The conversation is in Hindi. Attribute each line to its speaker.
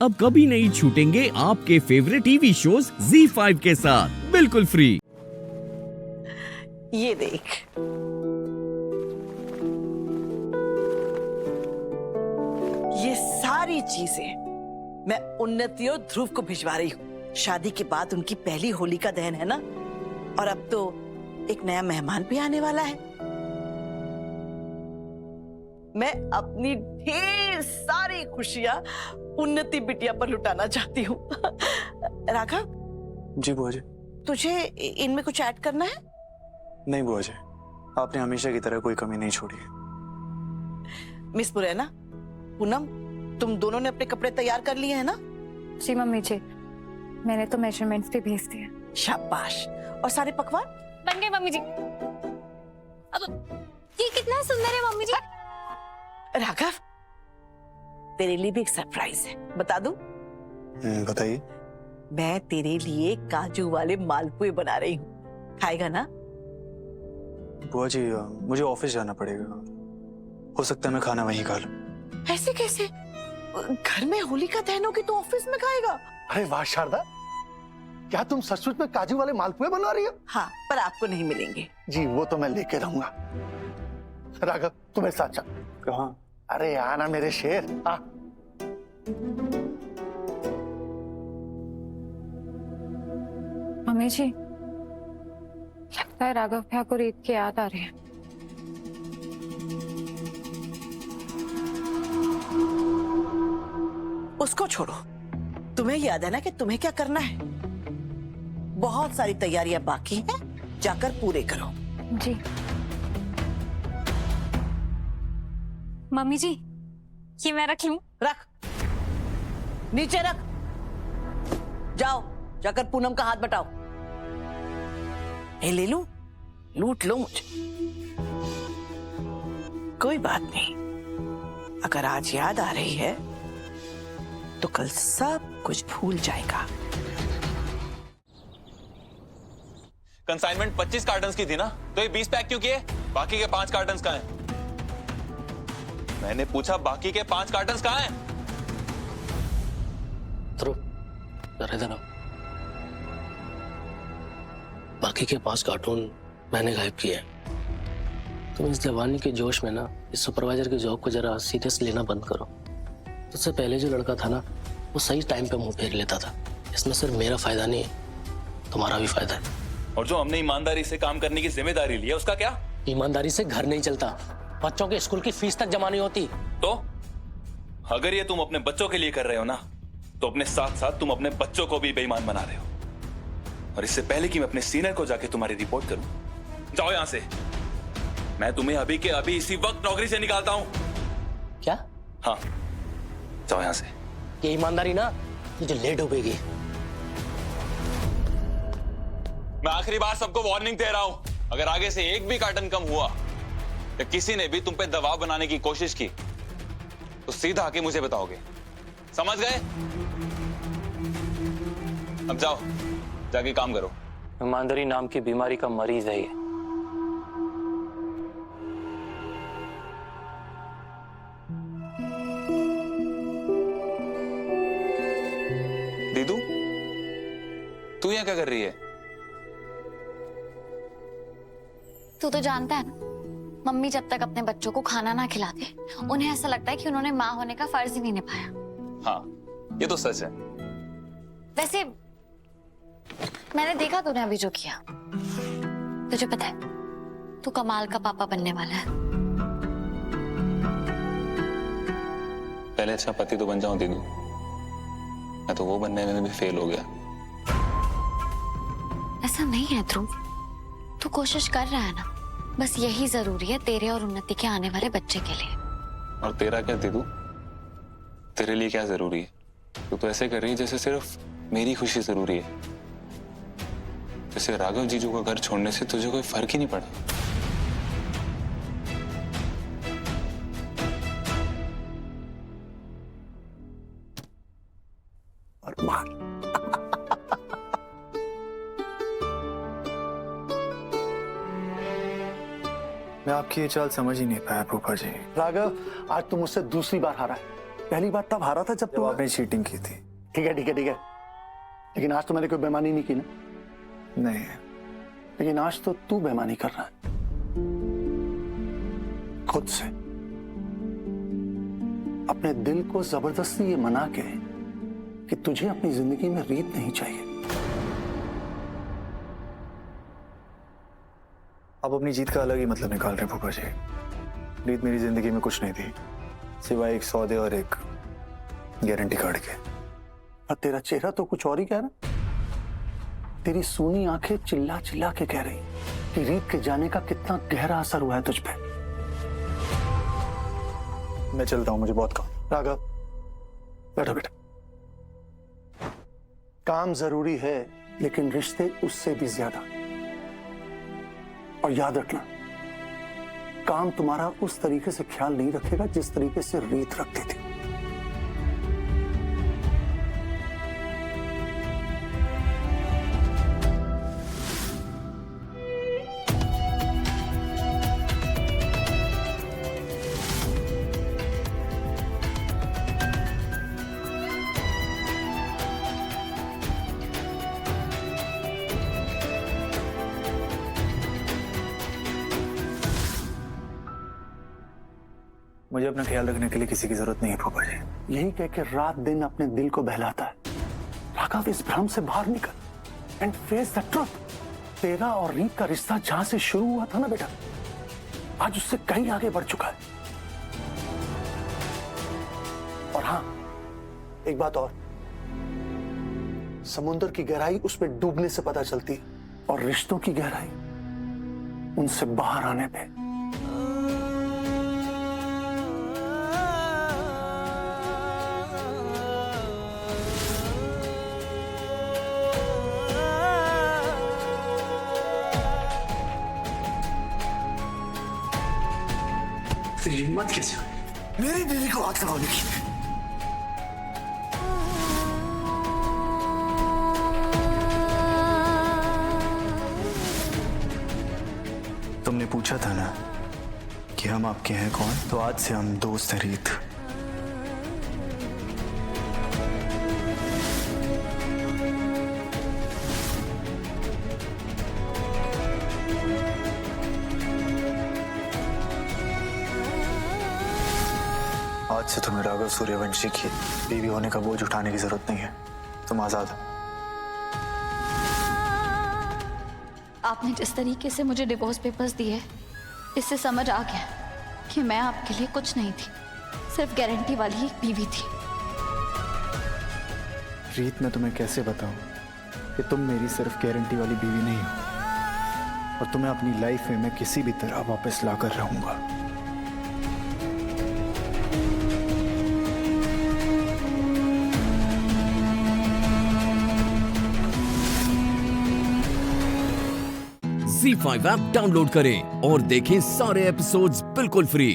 Speaker 1: अब कभी नहीं छूटेंगे आपके फेवरेट टीवी शोज ZEE5 के साथ बिल्कुल फ्री।
Speaker 2: ये देख, ये सारी चीजें मैं उन्नति और ध्रुव को भिजवा रही हूँ। शादी के बाद उनकी पहली होली का दहन है ना, और अब तो एक नया मेहमान भी आने वाला है। मैं अपनी ढेर सारी खुशियां उन्नति बिटिया पर लुटाना चाहती हूँ। राघव
Speaker 3: जी बुआ जी।
Speaker 2: तुझे इनमें कुछ ऐड करना है?
Speaker 3: नहीं बुआ जी, आपने हमेशा की तरह कोई कमी नहीं छोड़ी।
Speaker 2: मिस पुरैना, पूनम, तुम दोनों ने अपने कपड़े तैयार कर लिए हैं ना?
Speaker 4: जी मम्मी जी, मैंने तो मेजरमेंट्स भी भेज दिए।
Speaker 2: शाबाश। और सारे पकवान
Speaker 4: बन गए मम्मी जी। अब ये कितना सुंदर है मम्मी जी।
Speaker 2: राघव, तेरे लिए भी एक सरप्राइज है, बता दूं?
Speaker 3: बताइए।
Speaker 2: मैं तेरे लिए काजू वाले मालपुए बना रही हूँ, खाएगा ना?
Speaker 3: बुआ जी, मुझे ऑफिस जाना पड़ेगा, हो सकता है मैं खाना वहीं खा लूं।
Speaker 2: ऐसे कैसे? घर में होलिका दहन होगी तो ऑफिस में खाएगा?
Speaker 5: अरे वाह शारदा, क्या तुम सचमुच में काजू वाले मालपुए बना रही हो?
Speaker 2: हाँ, पर आपको नहीं मिलेंगे।
Speaker 5: जी वो तो मैं लेके रहूंगा। राघव तुम्हें साथ चल।
Speaker 3: कहाँ?
Speaker 5: अरे आना मेरे शेर, आ।
Speaker 4: मम्मी जी, लगता है राघव भैया को रीत की याद आ रही है।
Speaker 2: उसको छोड़ो, तुम्हें याद है ना कि तुम्हें क्या करना है? बहुत सारी तैयारियां बाकी हैं, जाकर पूरे करो।
Speaker 4: जी मम्मी जी, ये मैं रख लूं?
Speaker 2: रख, नीचे रख। जाओ, जाकर पूनम का हाथ बटाओ। ले लूं, लूट लो मुझे। कोई बात नहीं, अगर आज याद आ रही है तो कल सब कुछ भूल जाएगा।
Speaker 6: कंसाइनमेंट 25 कार्टन्स की थी ना, तो ये 20 पैक क्यों किए? बाकी के 5 कार्टन्स कहाँ हैं? मैंने पूछा बाकी के 5 कार्टन्स कहाँ हैं?
Speaker 7: इधर आओ। बाकी के 5 कार्टून मैंने गायब किए हैं। तुम इस जवानी के जोश में ना इस सुपरवाइजर की जॉब को जरा सीरियस लेना बंद करो। उससे पहले जो लड़का था ना, वो सही टाइम पे मुंह फेर लेता था। इसमें सिर्फ मेरा फायदा नहीं है, तुम्हारा भी फायदा है।
Speaker 6: और जो हमने ईमानदारी से काम करने की जिम्मेदारी ली है, उसका क्या?
Speaker 7: ईमानदारी से घर नहीं चलता, बच्चों के स्कूल की फीस तक जमा नहीं होती।
Speaker 6: तो अगर ये तुम अपने बच्चों के लिए कर रहे हो ना, तो अपने साथ साथ तुम अपने बच्चों को भी बेईमान बना रहे हो। और इससे पहले कि मैं अपने सीनियर को जाके तुम्हारी रिपोर्ट करूं, जाओ यहां से। मैं तुम्हें अभी के अभी इसी वक्त नौकरी से निकालता हूं।
Speaker 7: क्या?
Speaker 6: हाँ, जाओ यहां से।
Speaker 7: ये ईमानदारी ना मुझे लेट डूबेगी।
Speaker 6: मैं आखिरी बार सबको वार्निंग दे रहा हूं, अगर आगे से एक भी कार्टन कम हुआ या किसी ने भी तुम पे दबाव बनाने की कोशिश की, तो सीधा आके मुझे बताओगे, समझ गए? अब जाओ, जाके काम करो।
Speaker 7: ईमानदारी नाम की बीमारी का मरीज है ये।
Speaker 6: दीदू, तू यहाँ क्या कर रही है?
Speaker 8: तू तो जानता है ना, मम्मी जब तक अपने बच्चों को खाना ना खिलाते, उन्हें ऐसा लगता है कि उन्होंने माँ होने का फर्ज ही नहीं निभाया।
Speaker 6: हाँ, ये तो सच है।
Speaker 8: वैसे मैंने देखा तूने अभी जो किया। तुझे पता है, तू कमाल का पापा बनने वाला है।
Speaker 6: पहले अच्छा पति तो बन जाऊं दीदू, मैं तो वो बनने में भी फेल हो गया।
Speaker 8: ऐसा नहीं है ध्रुव, तू कोशिश कर रहा है ना, बस यही जरूरी है तेरे और उन्नति के आने वाले बच्चे के लिए।
Speaker 6: और तेरा क्या दीदू? तेरे लिए क्या जरूरी है? तू तो ऐसे कर रही है जैसे सिर्फ मेरी खुशी जरूरी है, जैसे राघव जीजू का घर छोड़ने से तुझे कोई फर्क ही नहीं पड़ा।
Speaker 5: और मार।
Speaker 3: मैं आपकी ये चाल समझ ही नहीं पाया फूफा जी।
Speaker 5: राघव, आज तुम मुझसे दूसरी बार हारा है। पहली बार तब हारा था जब
Speaker 3: तो आपने चीटिंग की थी।
Speaker 5: ठीक है ठीक है ठीक है, लेकिन आज तो मैंने कोई बेईमानी नहीं की ना।
Speaker 3: नहीं,
Speaker 5: लेकिन आज तो तू बेईमानी कर रहा है खुद से। अपने दिल को जबरदस्ती ये मना के कि तुझे अपनी जिंदगी में रीत नहीं चाहिए।
Speaker 3: आप अपनी जीत का अलग ही मतलब निकाल रहे फूफा जी। रीत मेरी जिंदगी में कुछ नहीं थी सिवाय एक सौदे और एक गारंटी कार्ड के।
Speaker 5: और तेरा चेहरा तो कुछ और ही कह रहा। तेरी सूनी आंखें चिल्ला चिल्ला के कह रही कि रीत के जाने का कितना गहरा असर हुआ है तुझ पे।
Speaker 3: मैं चलता हूं, मुझे बहुत काम।
Speaker 5: राघव बैठो बेटा। काम जरूरी है लेकिन रिश्ते उससे भी ज्यादा। और याद रखना, काम तुम्हारा उस तरीके से ख्याल नहीं रखेगा जिस तरीके से रीत रखती थी।
Speaker 3: मुझे अपना ख्याल रखने के लिए किसी की जरूरत नहीं है फूफा जी।
Speaker 5: यही कह के रात दिन अपने दिल को बहलाता है। राघव, इस भ्रम से बाहर निकल एंड फेस द ट्रुथ। तेरा और रीत का रिश्ता जहां से शुरू हुआ था ना बेटा, आज उससे कहीं आगे बढ़ चुका है। और हाँ, एक बात और, समुद्र की गहराई उसमें डूबने से पता चलती है और रिश्तों की गहराई उनसे बाहर आने पे। तेरी हिम्मत कैसे हुई मेरी बीवी को हाथ लगाने की?
Speaker 3: तुमने पूछा था ना कि हम आपके हैं कौन, तो आज से हम दोस्त हैं रीत। आज से तुम्हें राघव सूर्यवंशी की बीवी होने का बोझ उठाने की जरूरत नहीं है। तुम आजाद हो।
Speaker 8: आपने जिस तरीके से मुझे डिवोर्स पेपर्स दिए, इससे समझ आ गया कि मैं आपके लिए कुछ नहीं थी, सिर्फ गारंटी वाली एक बीवी थी।
Speaker 3: रीत, मैं तुम्हें कैसे बताऊं कि तुम मेरी सिर्फ गारंटी वाली बीवी नहीं हो, और तुम्हें अपनी लाइफ में मैं किसी भी तरह वापस लाकर रहूंगा।
Speaker 1: Z5 ऐप डाउनलोड करें और देखें सारे एपिसोड्स बिल्कुल फ्री।